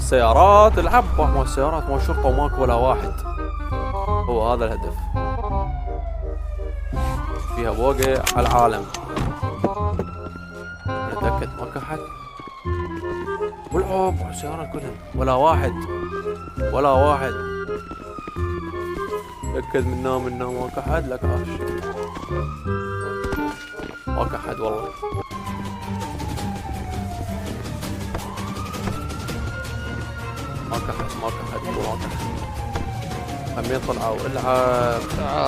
السيارات العبه، مو السيارات مو الشرطة وماكو ولا واحد. هو هذا الهدف. فيها بوقع على العالم. نتأكد ماكو أحد. والعب السيارات كلهم ولا واحد. ولا واحد. تأكد منا ماكو أحد. لك عاش. ماكو أحد والله. ماكو أحد ماكو أحد. همين طلعوا. العب.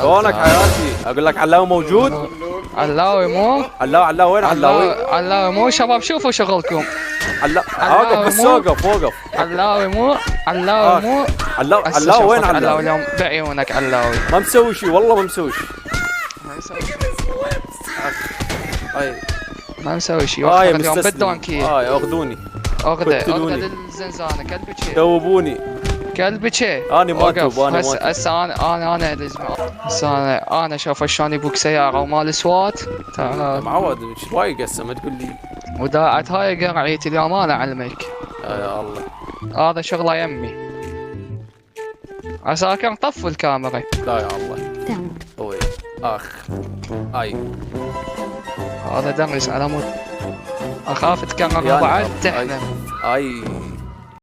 شلونك حياتي؟ اقول لك علاوي موجود؟ علاوي مو؟ علاوي وين علاوي؟ علاوي مو شباب شوفوا شغلكم. اوقف بس اوقف. علاوي مو؟ علاوي مو؟ علاوي وين علاوي؟ اليوم بعيونك علاوي. ما مسوي شيء والله ما مسوي شيء. ما مسوي شيء. اليوم بالدونكي. اخذوني. اخذه للزنزانه كلبك. دوبوني. كلبك. انا ما اتوب. هسه انا لازم انا اشوف شلون يبوك سياره ومال سوات. معود ايش رايك هسه ما تقول لي. وداعت هاي قرعيتي اليوم انا اعلمك. يا الله. هذا شغله يمي. عساكر طفوا الكاميرا. لا يا الله. هو اخ. هاي. هذا درس على مود. اخاف تكرر بعد تحلم. هاي